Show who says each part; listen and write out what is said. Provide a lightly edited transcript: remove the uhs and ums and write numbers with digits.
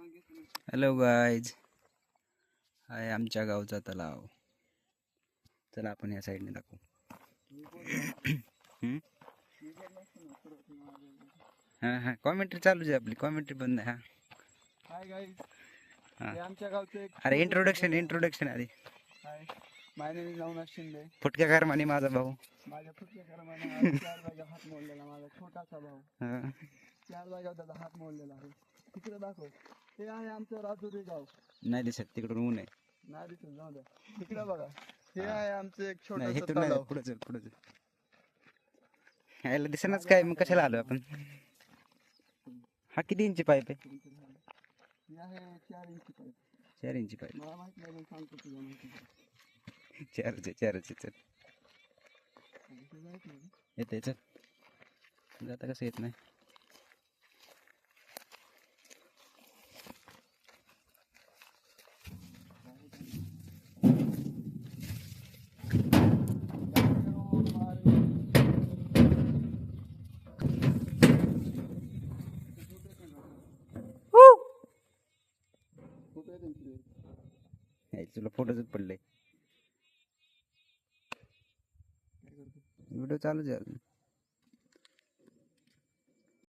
Speaker 1: Hello guys, हाय आमच्या गावचा तलाव. चला आपण या साईडने दाखवू. हां हां, कॉमेंट्री चालू आहे आपली, कॉमेंट्री बंद आहे.
Speaker 2: हाय गाईज, हे आमच्या गावचं एक
Speaker 1: अरे इंट्रोडक्शन आधी.
Speaker 2: हाय, माय नेम इज नवनाथ शिंदे.
Speaker 1: फुटक्या कारमानी माझा भाऊ.
Speaker 2: माझ्या फुटक्या कर्माने 4 जागा हात मोडलेला माझा छोटासा भाऊ. 4 जागा त्याचा हात मोडलेला आहे. तिकडे दाखव. हे आहे आमचं राजुरी गाव.
Speaker 1: नाही दिसत, तिकडून ऊन आहे.
Speaker 2: नाही दिसत, जाऊ द्या. तिकडे बघा, हे आहे आमचं एक
Speaker 1: नाही
Speaker 2: छोटं तलाव.
Speaker 1: पुढे चल. यायला दिसेनाच काय, मग कशाला आलो आपण? हा किती इंची पाईप आहे?
Speaker 2: हे आहे 4 इंची पाईप.
Speaker 1: 4 इंची पाईप.
Speaker 2: मला माहित नाही, पण सांगतो तुला माहिती.
Speaker 1: 4 चल. येते चल. जाता कसं येत नाही. तुला फोटोच पडले. व्हिडिओ चालूच आहे अजून.